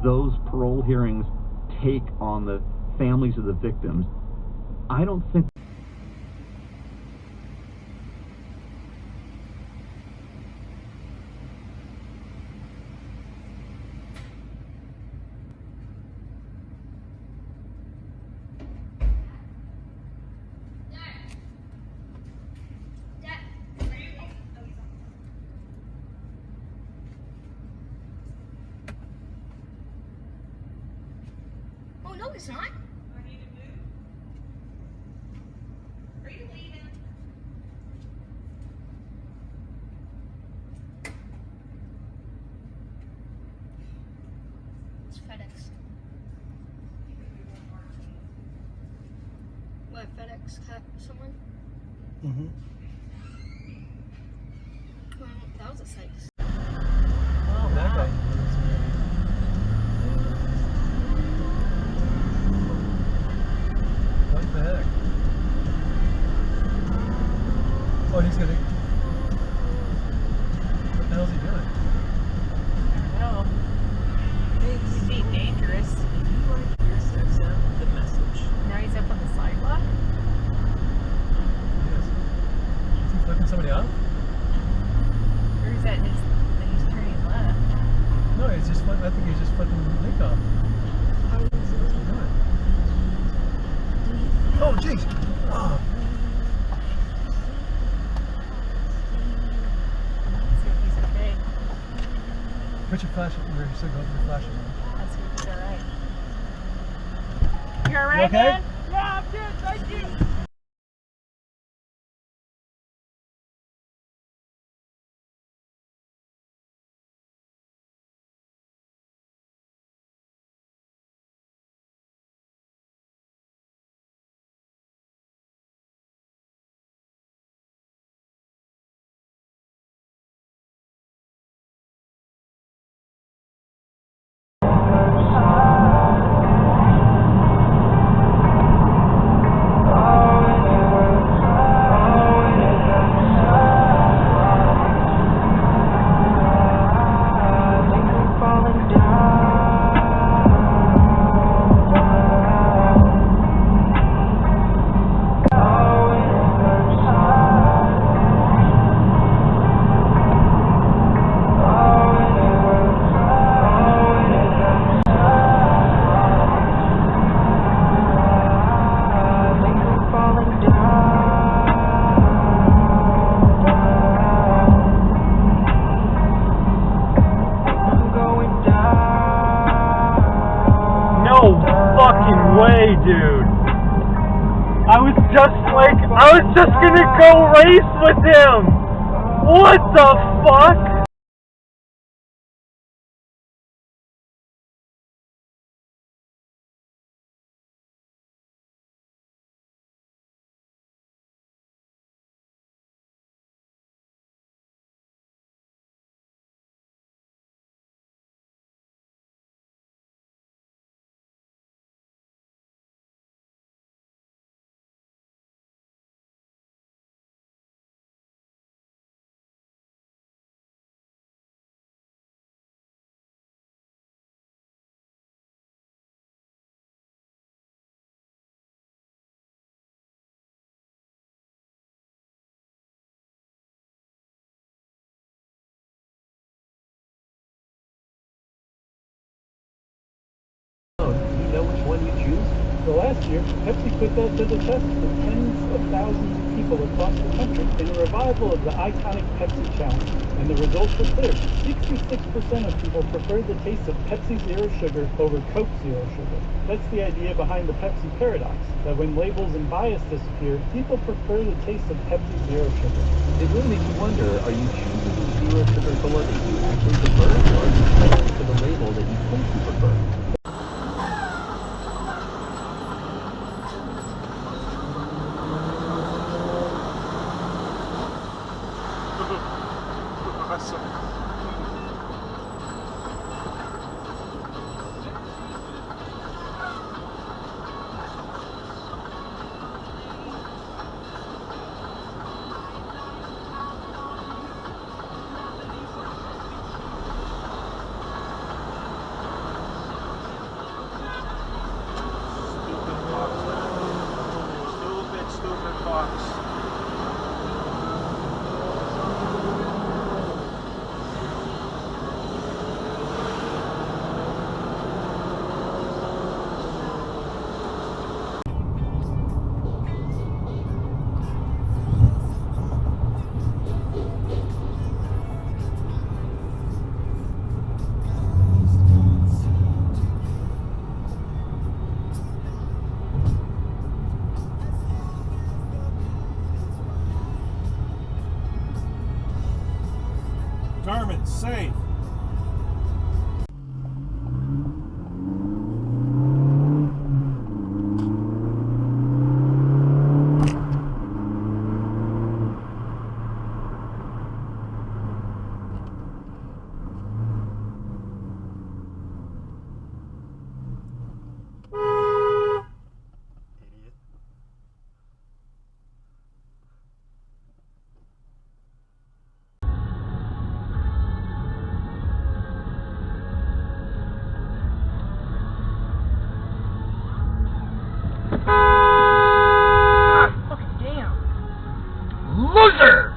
those parole hearings take on the families of the victims, I don't think. Oh, no, it's not. Do I need to move? Are you leaving? It's FedEx. What, FedEx cut someone? Mm-hmm. Well, that was a sight. Oh, that guy. What the heck? Oh, he's gonna. What the hell's he doing? I don't know. He's being dangerous. Here's the message. Now he's up on the sidewalk. Yes. Is he flipping somebody off? Or is that he's turning left? No, he's just. I think he's just flipping Nick off. What's he doing? Oh, jeez. Oh. Let's see if he's okay. Put your flash. Your signal. Your flash on. Let's see if he's alright. You alright, You okay? man? Yeah, I'm good. Thank you. No fucking way, dude. I was just gonna go race with him. What the fuck? You know which one you choose? So last year, Pepsi put that to the test for tens of thousands of people across the country in a revival of the iconic Pepsi Challenge. And the results were clear. 66% of people preferred the taste of Pepsi Zero Sugar over Coke Zero Sugar. That's the idea behind the Pepsi paradox, that when labels and bias disappear, people prefer the taste of Pepsi Zero Sugar. It really makes you wonder, are you choosing the Zero Sugar cola that you actually prefer, or are you settling for the label that you think you prefer? safe. Loser!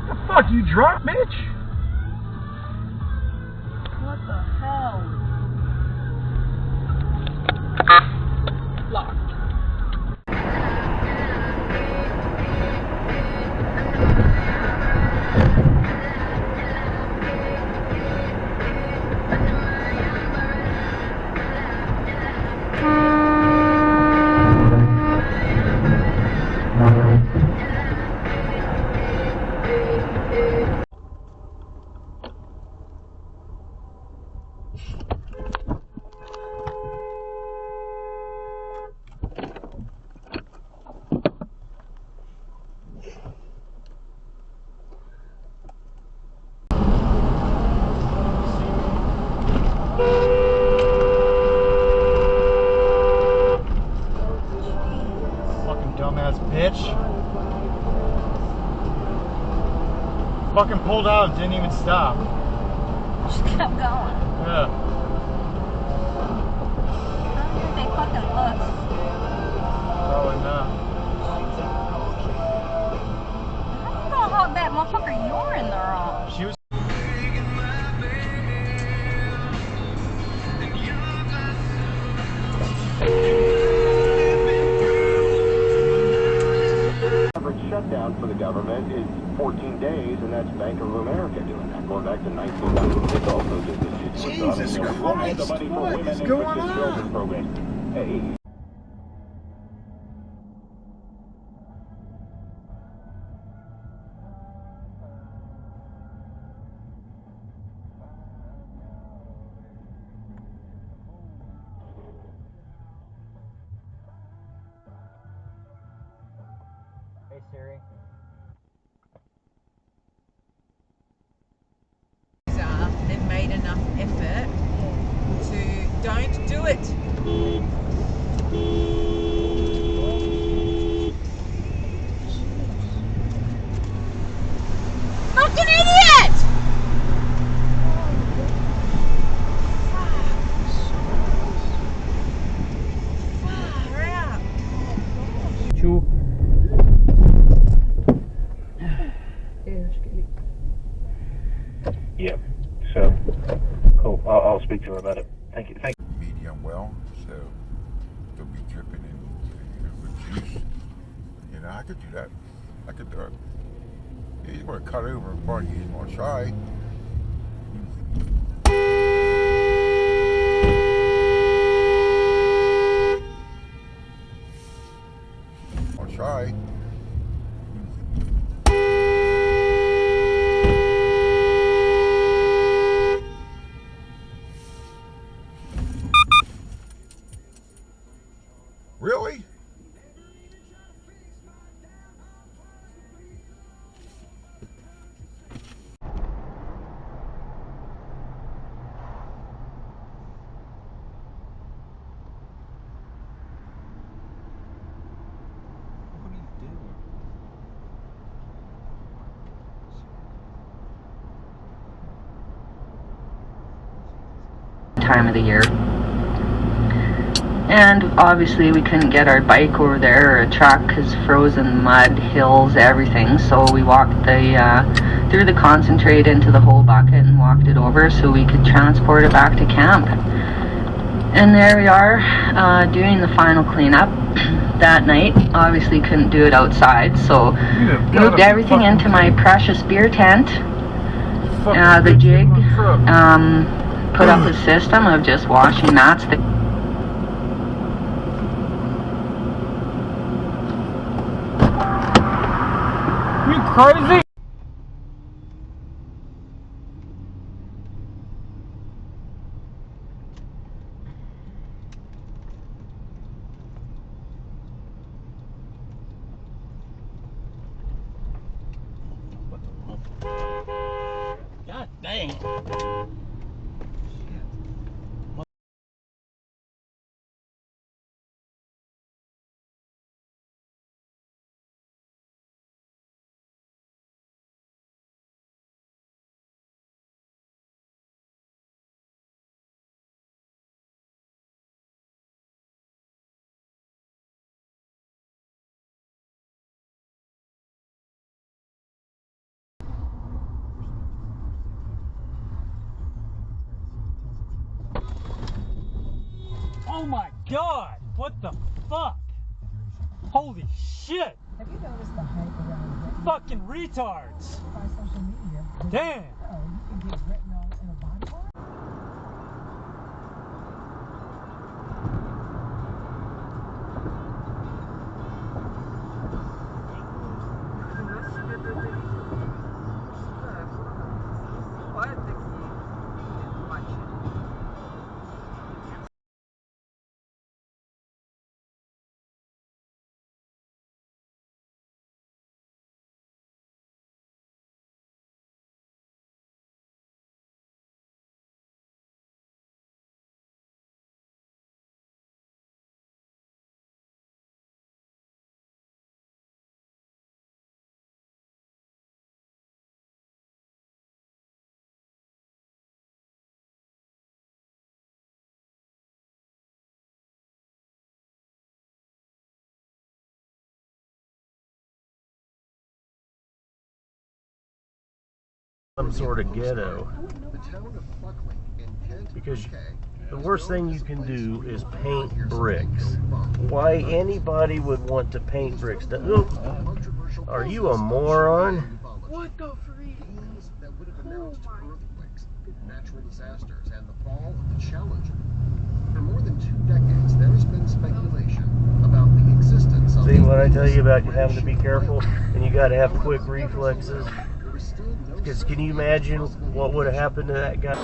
The fuck, you drunk, bitch? What the hell? Locked. Fucking dumbass bitch. Fucking pulled out and didn't even stop. Just kept going. Yeah. I don't think they fucking look. Probably not. I don't know how that motherfucker you're in the wrong. She was. Average shutdown for the government is 14 days, and that's Bank of America doing that. Going back to 1990, it's also did this. Jesus Christ, what is going on? Program. Hey. Hey Siri. And made enough effort to don't do it. Fucking idiot! Far out. Yeah. So, cool. I'll speak to her about it. Thank you. Thank you. Medium well, so they'll be dripping in with juice. You know, I could do that. I could do it. He's going to cut over in front of you. He's going to try. I'll try. Really? Time of the year, and obviously we couldn't get our bike over there or a truck because frozen mud, hills, everything, so we walked threw the concentrate into the whole bucket and walked it over so we could transport it back to camp. And there we are, doing the final cleanup that night. Obviously couldn't do it outside, so moved everything into my precious beer tent. The jig, put up a system of just washing mats. You crazy? Oh my god! What the fuck? Holy shit! Have you noticed the hype around Fucking retards! by social media? Damn! Oh, you can get retinol in a body wash? Some sort of ghetto. Because the worst thing you can do is paint bricks. Why anybody would want to paint bricks? Are you a moron? What the freak? Oh my. Natural disasters and the fall of the Challenger. For more than 2 decades, there has been speculation about the existence of... See what I tell you about having to be careful and you got to have quick reflexes? Because can you imagine what would have happened to that guy?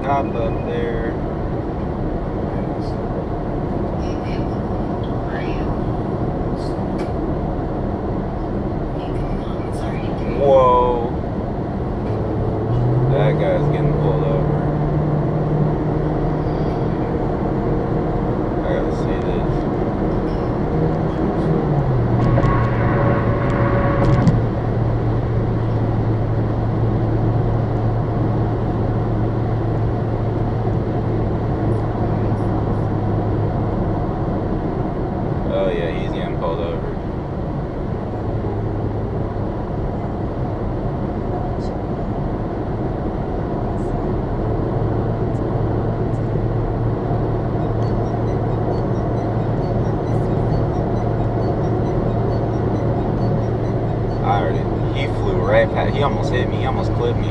stop up there. Whoa. That guy's getting pulled over. I gotta see this. Oh yeah, he's getting pulled over. He flew right past. He almost hit me. He almost clipped me.